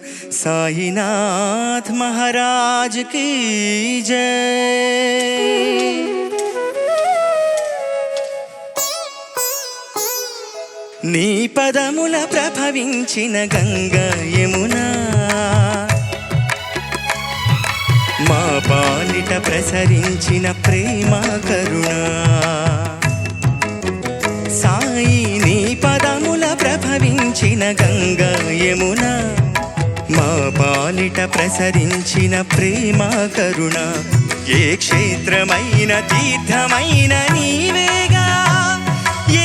సాయినాథ్ మహారాజ్ కీ జై. నీ పదముల ప్రభవించిన గంగా యమునా, మా పాలిట ప్రసరించిన ప్రేమ కరుణ. సాయి నీ పదముల ప్రభవించిన గంగా యమునా, మా పాలిట ప్రసరించిన ప్రేమ కరుణ. ఏ క్షేత్రమైన తీర్థమైన నీవేగా,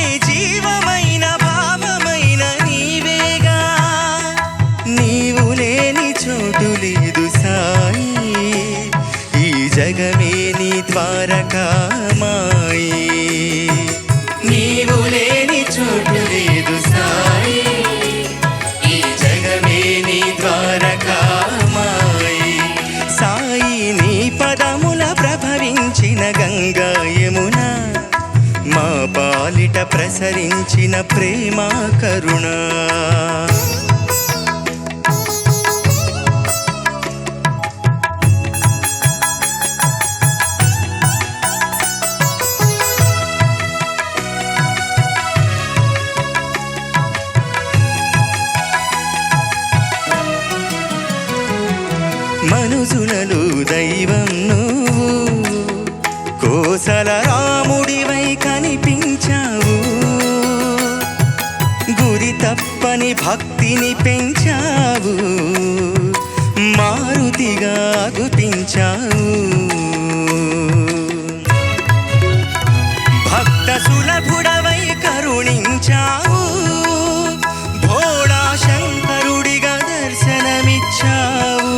ఏ జీవమైన భావమైన నీవేగా. నీవు లేని చోటు లేదు సాయి, ఈ జగమే నీ ద్వారకామాయి. నీవు లేని చోటు లేదు సాయి, ఈ జగమే నీ ద్వారకామాయి. సాయి నీ పదముల ప్రభవించిన గంగా యమునా, మా పాలిట ప్రసరించిన ప్రేమ కరుణ. మనుజులలో దైవం నువ్వు, కోసల రాముడివై కనిపించావు. గురి తప్పని భక్తిని పెంచావు, మారుతిగా గుపించావు. భక్త సులభుడవై కరుణించావు, భోళా శంకరుడిగా దర్శనమిచ్చావు.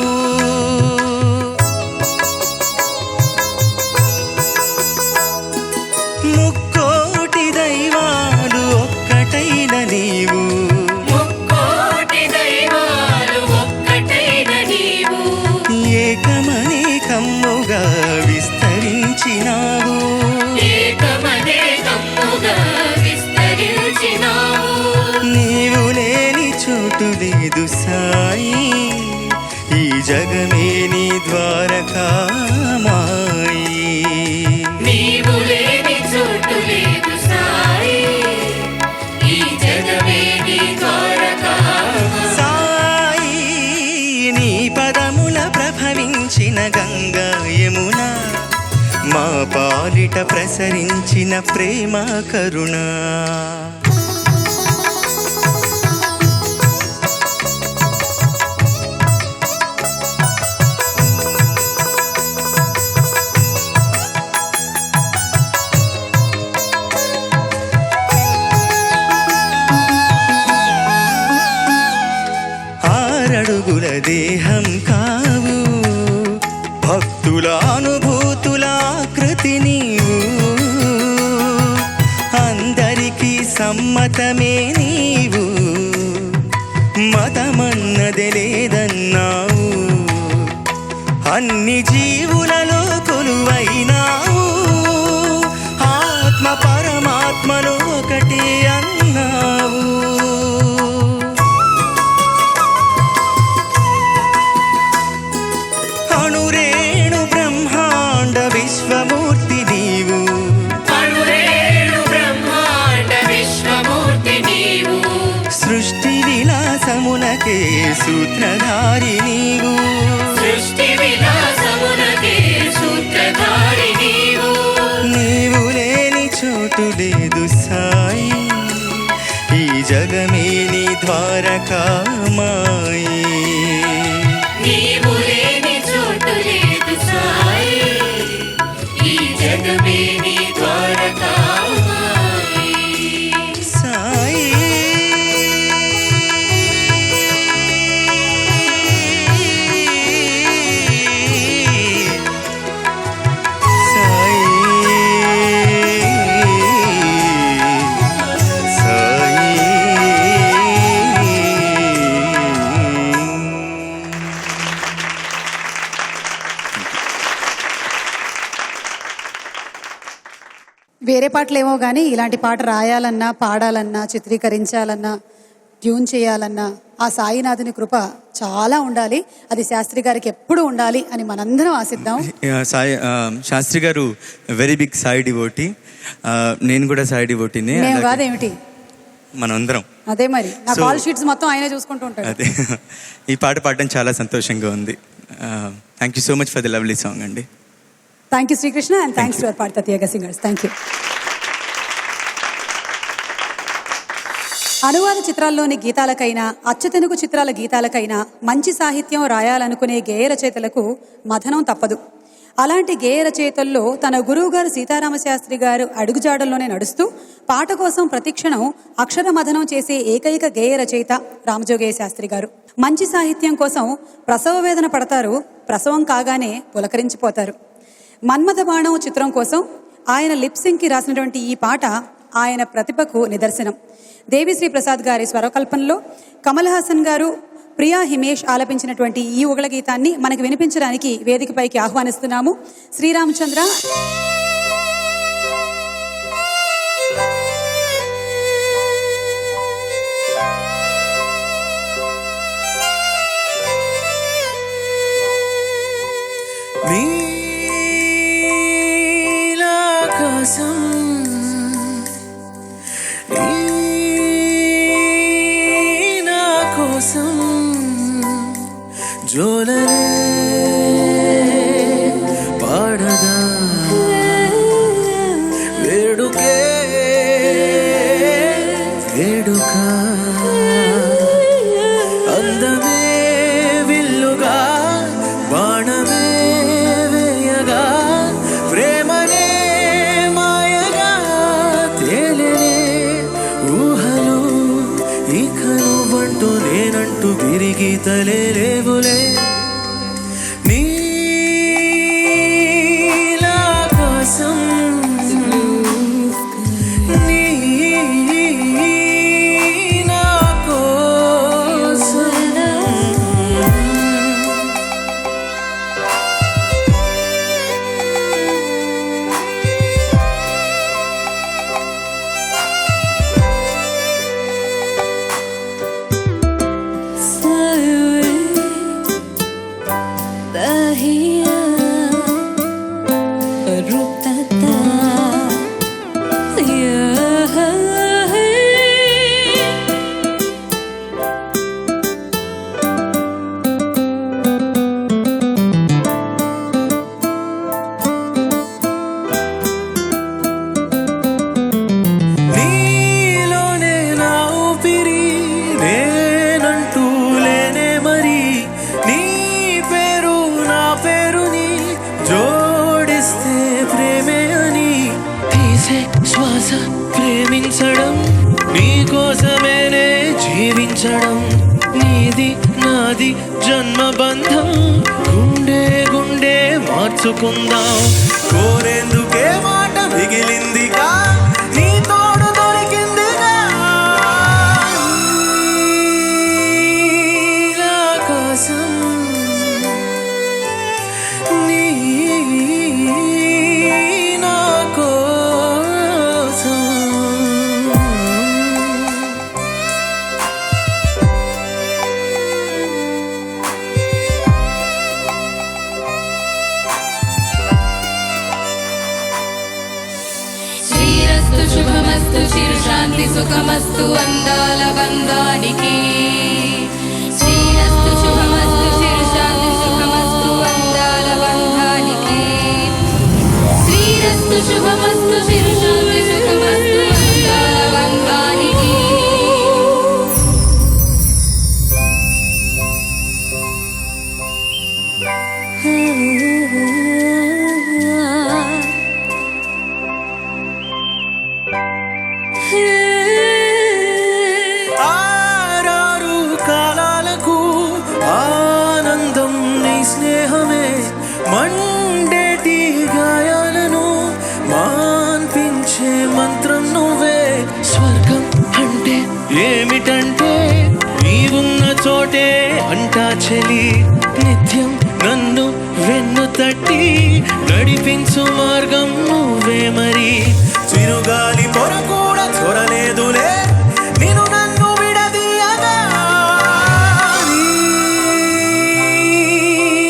ముక్కోటి దైవాలు ఒక్కటైన నీవు, ముక్కోటి దైవాలు ఒక్కటైన నీవు, ఏకమనేకమ్ముగా విస్తరించినావు. ఏకమనేకమ్ముగా విస్తరించినావు. నీవు లేని చోటు లేదు సాయి, ఈ జగమే నీ ద్వారకామాయి. నీవు లేని చోటు లేదు సాయి, ఈ జగమే నీ ద్వారకామాయి. సాయి నీ పదముల ప్రభవించిన గంగా యమునా, మా పాలిట ప్రసరించిన ప్రేమ కరుణ. అనుభూతుల అనుభూతుల ఆకృతి నీవు, అందరికీ సమ్మతమే నీవు, మతమన్నది లేదన్నావు, అన్ని జీవులలో కొలువైనావు, ఆత్మ పరమాత్మలో ఒకటి అన్నావు. అణురేణు బ్రహ్మాండ విశ్వమూర్తి నీవు, సృష్టి విలాసమునకే సూత్రధారి నీవు, నీవు లేని చోటు లేదు సాయి, ఈ జగమే నీ ద్వారకామాయి. సాయి వేరే పాటలేమో కానీ ఇలాంటి పాట రాయాలన్నా, పాడాలన్నా, చిత్రీకరించాలన్నా, ట్యూన్ చేయాలన్నా ఆ సాయినాథుని కృప చాలా ఉండాలి. అది శాస్త్రి గారికి ఎప్పుడు ఉండాలి అని మనందరం ఆశిద్దాం. సాయి శాస్త్రి గారు వెరీ బిగ్ సాయి డివోటీ, నేను కూడా సాయి డివోటీనే. మేము కాదేమిటి, మనందరం అదే మరి. నా కాల్ షీట్స్ మొత్తం ఆయనే చూసుకుంటూ ఉంటాడు. అదే ఈ పాట పాడడం చాలా సంతోషంగా ఉంది. Thank you so much for the lovely song అండి. Thank you Srikrishna, and thanks to our పాట తీయగా సింగర్స్. Thank you. అనువాద చిత్రాల్లోని గీతాలకైనా, అచ్చతెనుగు చిత్రాల గీతాలకైనా మంచి సాహిత్యం రాయాలనుకునే గేయ రచయితలకు మథనం తప్పదు. అలాంటి గేయ రచయితల్లో తన గురువుగారు సీతారామశాస్త్రి గారు అడుగుజాడల్లోనే నడుస్తూ పాట కోసం ప్రతిక్షణం అక్షర మథనం చేసే ఏకైక గేయ రచయిత రామజోగయ్య శాస్త్రి గారు. మంచి సాహిత్యం కోసం ప్రసవ వేదన పడతారు, ప్రసవం కాగానే పులకరించిపోతారు. మన్మథ బాణం చిత్రం కోసం ఆయన లిప్సింగ్కి రాసినటువంటి ఈ పాట ఆయన ప్రతిభకు నిదర్శనం. దేవిశ్రీ ప్రసాద్ గారి స్వరకల్పనలో కమల్ హాసన్ గారు, ప్రియా హిమేష్ ఆలపించినటువంటి ఈ ఉగళ గీతాన్ని మనకి వినిపించడానికి వేదికపైకి ఆహ్వానిస్తున్నాము. శ్రీరామచంద్ర నీలాకాశం నా కోసం జోలనే పాడదా, వేడుకే వేడుక, అందమే విల్లుగా, బాణమే వేయగా, ప్రేమనే మాయగా తేలినే ఊహలు, ఇక నువ్వంటూ నేనంటూ విరిగి తలేవులే. నీలాకాశం నా కోసం నీలోనే నా ఊపిరి, నేనంటూ లేనే మరి, నీ పేరు నా పేరుని జోడిస్తే ప్రేమే అని, తీసే శ్వాస ప్రేమించడం, నీ కోసమేనే జీవించడం, నీది నాది జన్మబంధం, గుండె గుండె మార్చ పంచుకుందాం. కోరేందుకే మాట మిగిలిందిగా, నీ తోడు దొరికిందిగా. నీలాకాశం నీ నా కోసం. శ్రీరస్తు శుభమస్తు చిరుశాంతి సుఖమస్తు అందాల బంధానికి. శ్రీరస్తు శుభమస్తు చిరుశాంతి సుఖమస్తు అందాల బంధానికి. శ్రీరస్తు శుభమస్తు చిరుశాంతి సుఖమస్తు అందాల బంధానికి. ఆరారు కాలాలకు ఆనందం నీ స్నేహమే. మండేటి గాయాలను మాన్పించే మంత్రం నువ్వే. స్వర్గం అంటే ఏమిటంటే నీవున్న చోటే అంటా చెలి. నిత్యం నన్ను వెన్ను తట్టి నడిపించు మార్గం నువ్వే మరి. చిరుగాలి పొర కూడా చొరలేదులే నేను నన్ను విడదీయగా.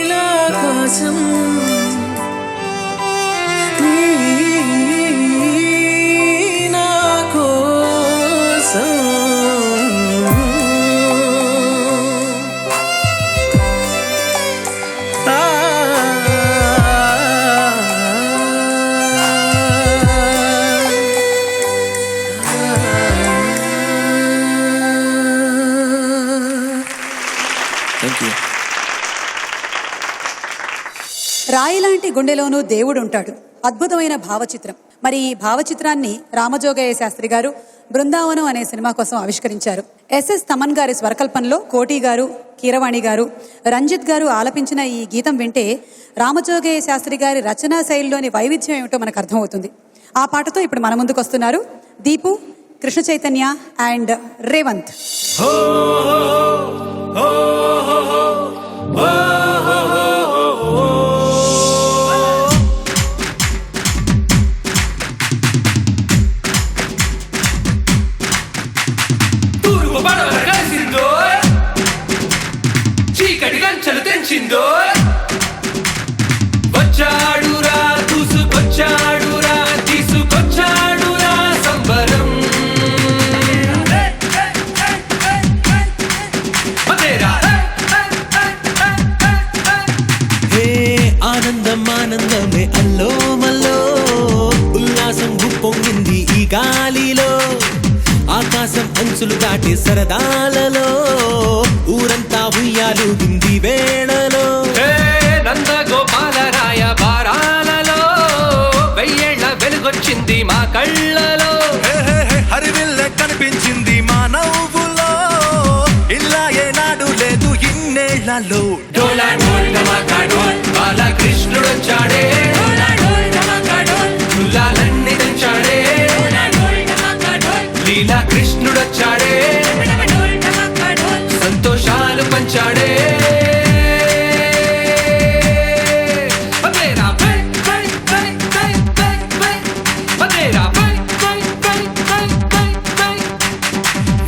నీలాకాశం నీ నా కోసం. రాయి లాంటి గుండెలోనూ దేవుడు ఉంటాడు. అద్భుతమైన భావచిత్రం. మరి ఈ భావచిత్రాన్ని రామజోగయ్య శాస్త్రి గారు బృందావనం అనే సినిమా కోసం ఆవిష్కరించారు. ఎస్ఎస్ తమన్ గారి స్వరకల్పనలో కోటి గారు, కీరవాణి గారు, రంజిత్ గారు ఆలపించిన ఈ గీతం వింటే రామజోగయ్య శాస్త్రి గారి రచనా శైలిలోని వైవిధ్యం ఏమిటో మనకు అర్థమవుతుంది. ఆ పాటతో ఇప్పుడు మన ముందుకు వస్తున్నారు దీపు, కృష్ణ చైతన్య అండ్ రేవంత్. చీకటి కంచెలు తెంచిందో వచ్చాడురా దూసుకొచ్చాడురా తీసుకొచ్చాడురా సంబరం. హే ఆనందం ఆనందమే అల్లో మల్లో ఉల్లాసం గుప్పొంగింది ఈ గాలిలో. ఆకాశం అంచులు దాటి సరదాలలో ఊరంతా ఉయ్యాలు గింది వేళలో. నందగోపాలరాయ బారాలలో వెయ్యేళ్ల వెలుగొచ్చింది మా కళ్ళలో. హరివిల్లె కనిపించింది మా నవ్వులో. ఇలా ఏనాడు లేదు ఇన్నేళ్లలో. డోలా డోల్ ఢమాకా డోల్ బాలకృష్ణుడొచ్చాడే. తులాలన్నీ తెంచాడే. లీలా కృష్ణుడొచ్చాడే. సంతోషాలు పంచాడే.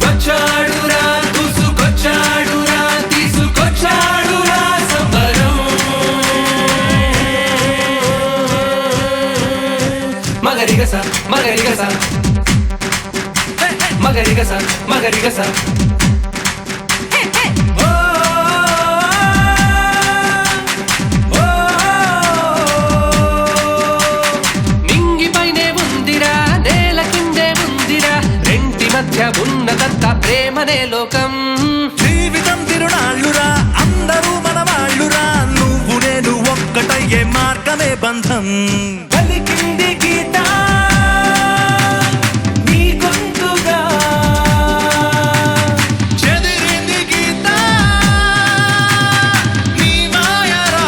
వచ్చాడురా దూసుకొచ్చాడురా తీసుకొచ్చాడురా సంబరం. మగరిగస మగరిగస మగరిగస మగరిగస. నింగిపైనే ఉందిరా నేల కిందే ఉందిరా రెంటి మధ్య ఉన్నదంతా ప్రేమనే లోకం. జీవితం తిరునాళ్ళురా అందరూ మన వాళ్ళురా. నువ్వు నేను ఒక్కటయ్యే మార్గమే బంధం. పలికింది గీత నీ గొంతుగా. చెదిరింది గీత నీ మాయరా.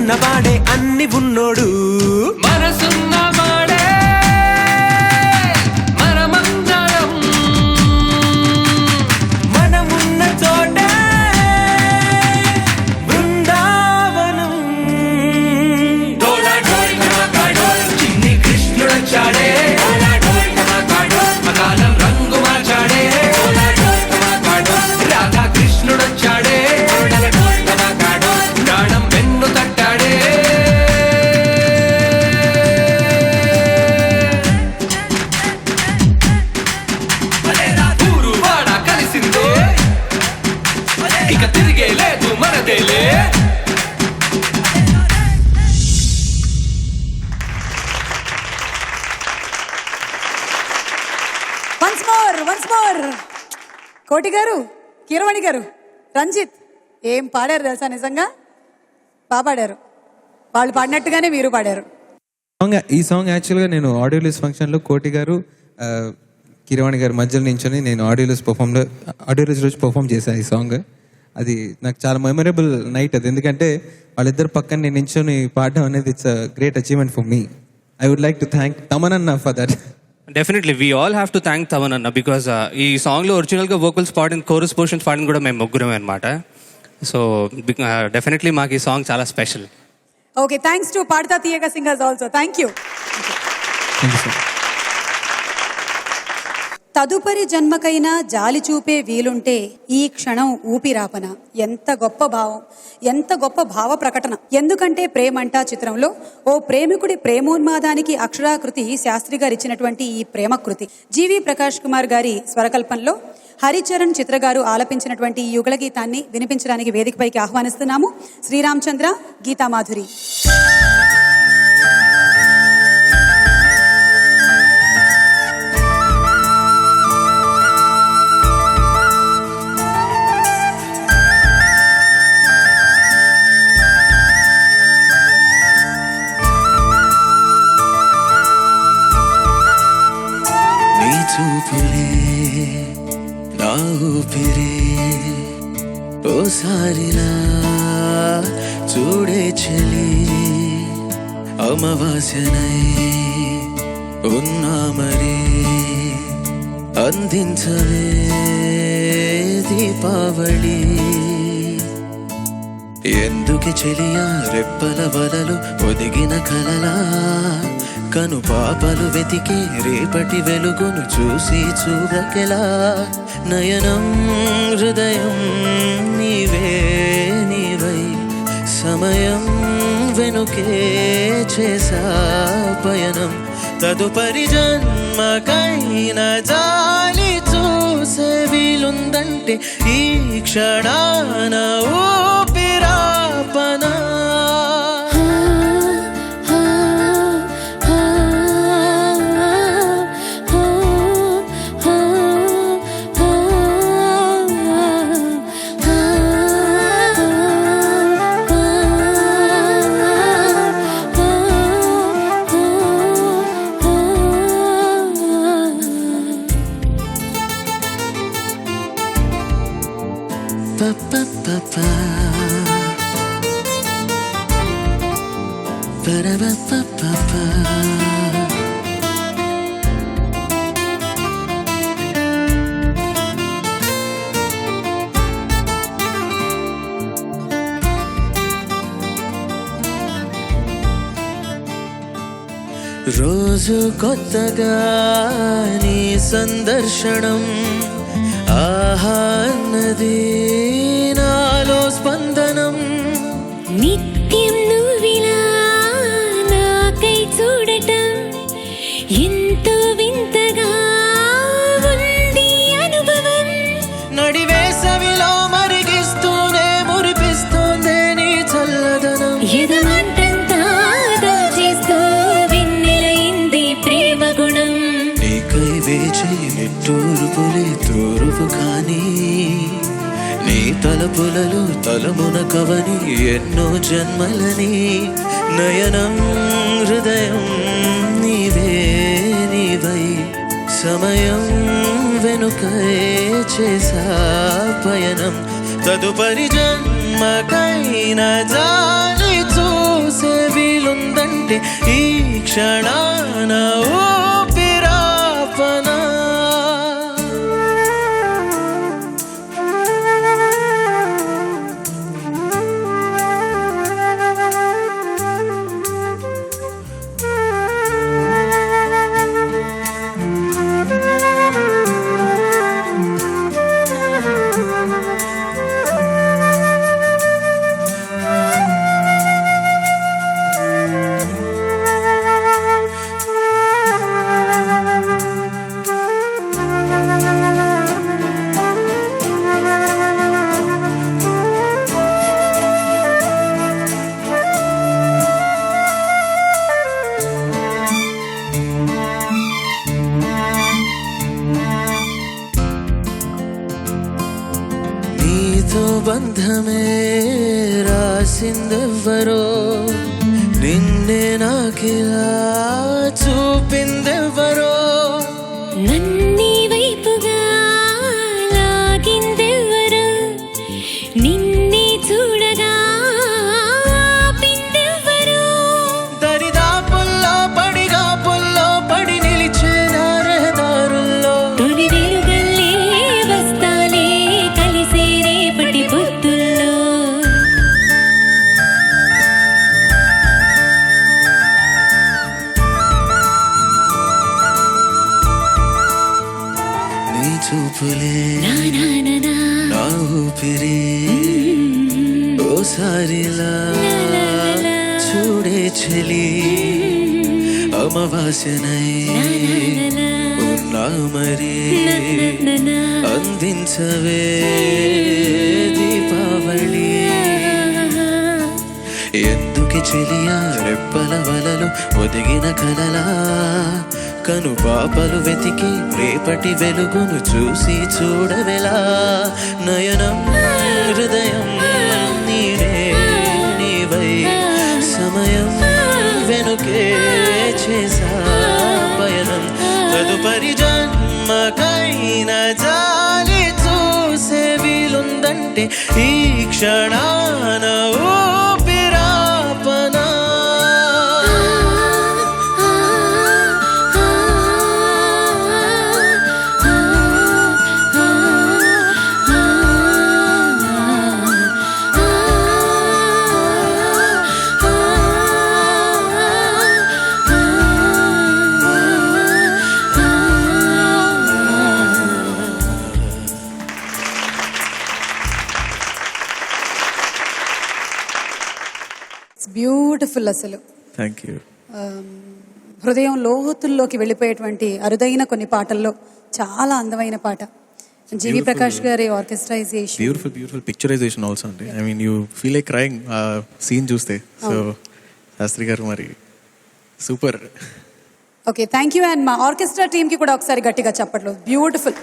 ఉన్నవాడే అన్ని ఉన్నోడు మనసున్నవాడే మనమందరం మనమున్న చోటే బృందావనం డోలా డోల్ ఢమాకా డోల్ చిన్ని కృష్ణుడొచ్చాడే డోలా డోల్ ఢమాకా డోల్ అకాలం రంగు మార్చాడే డోలా డోల్ ఢమాకా డోల్ రాధా కృష్ణుడొచ్చాడే డోలా డోల్ ఢమాకా డోల్ ప్రాణం వెన్ను తట్టాడే ఊరు వాడ కలిసిందే ఇక తిరిగే లేదు మనదేలే వన్స్ మోర్ కోటి గారు, కీరవాణి గారు, రంజిత్ ఏం పాడారు తెలుసా? నిజంగా బాగా పాడారు. వాళ్ళు పాడినట్టుగానే మీరు పాడారు. ఈ సాంగ్ యాక్చువల్గా నేను ఆడియోలిస్ ఫంక్షన్లో కోటి గారు కీరవాణి గారు మధ్యలో నించొని నేను ఆడియోలిస్ రోజు పర్ఫామ్ చేశాను ఈ సాంగ్. అది నాకు చాలా మెమరబుల్ నైట్ అది, ఎందుకంటే వాళ్ళిద్దరు పక్కన నేను నించొని పాడడం అనేది it's a great achievement for me. I would like to thank Thaman అన్న for that. Definitely we all have to thank Thaman అన్న, బికాస్ ఈ సాంగ్లో ఒరిజినల్గా వోకల్స్ పాడిన, కోరస్ పోర్షన్స్ పాడిన కూడా మేము ముగ్గురమే అనమాట. సో డెఫినెట్లీ మాకు ఈ సాంగ్ చాలా స్పెషల్. ఓకే, థ్యాంక్స్ టు పాడతా తీయగా సింగర్స్ ఆల్సో. Thank you. తదుపరి జన్మకైనా జాలి చూపే వీలుంటే ఈ క్షణం ఊపిరాపన. ఎంత గొప్ప భావం, ఎంత గొప్ప భావ ప్రకటన. ఎందుకంటే ప్రేమంటా చిత్రంలో ఓ ప్రేమికుడి ప్రేమోన్మాదానికి అక్షరాకృతి శాస్త్రి గారు ఇచ్చినటువంటి ఈ ప్రేమకృతి జీవి ప్రకాష్ కుమార్ గారి స్వరకల్పనలో హరిచరణ్ చిత్ర గారు ఆలపించినటువంటి ఈ యుగళ గీతాన్ని వినిపించడానికి వేదికపైకి ఆహ్వానిస్తున్నాము శ్రీరామచంద్ర, గీతామాధురి. చూపులే నా ఊపిరే ఓసారిలా చూడే చలి అమావాస్యనై ఉన్నా మరి అందించవే దీపావళి. ఎందుకు చెలియా రెప్పల వలలు ఒదిగిన కలలా కను పాపలు వెతికి రేపటి వెలుగును చూసి చూడకెలా నయనం హృదయం నీవే నీవై సమయం వెనుకే చేసా పయనం తదుపరి జన్మకైన జాలి చూసే వీలుందంటే ఈ క్షణాన ఊపిరాపన. రోజు కొత్తగా నీ సందర్శనం ఆహా అన్నది నాలో స్పందనం. నిత్యం నువ్విలా నాకై చూడటం ఎంతో వింతగా ఉంది అనుభవం. నడివేసవిలో మరిగిస్తూనే మురిపిస్తూనే నీ చల్లదనం. ఎదమంటంతా దాచేస్తూ వెన్నెలైంది ప్రేమ గుణం. నీకై వేచి నిట్టూరుపులే తూరుపు కానీ నీ తలపులలో తలమున కవని ఎన్నో జన్మలని నయనం హృదయం నీవే నీవై సమయం వెనుకై చేసా పయనం తదుపరి జన్మకైన జాలి ఉందంటే ఈ క్షణాన ఊపిరాపనా. బంధమే రాసిందెవ్వరో నిన్నే నాకిలా చూపిందెవ్వరో నన్నీ వైపుగా లాగిందెవ్వరో నిన్నే చూడగా ఆపిందెవ్వరో దరిదాపుల్లో పడిగా పుల్లో పడి నిలిచే రహదారుల్లో తొలి వెలుగల్లే వస్తాలే కలిసే రేపటి పొద్దుల్లో నీ చూపులే నా ఊపిరి ఓసారిలా చూడే చెలి అమావాస్యనై ఉన్నా మరి అందించవే దీపావళి. ఎందుకి చెలియా రెప్పల వలలు ఒదిగిన కలలా కను పాపలు వెతికి రేపటి వెలుగును చూసి చూడవెలా నయనం హృదయం నీరే నీవై సమయం వెనుకే చేసా పయనం తదుపరి జన్మకైన జాలి చూసే వీలుందంటే ఈ క్షణాన ఊపిరాపనా. బ్యూటిఫుల్ అసలు. Thank you. హృదయం లోతుల్లోకి వెళ్ళిపోయేటువంటి అరుదైన కొన్ని పాటల్లో చాలా అందమైన పాట. జీవి ప్రకాష్ గారి ఆర్కెస్ట్రైజేషన్, బ్యూటిఫుల్ పిక్చరైజేషన్ ఆల్సో అండి. I mean you feel like crying scene చూస్తే. సో శాస్త్రి గారు మరి super. Okay, thank you. And మా ఆర్కెస్ట్రా టీమ్ కి కూడా ఒకసారి గట్టిగా చప్పట్లు. బ్యూటిఫుల్.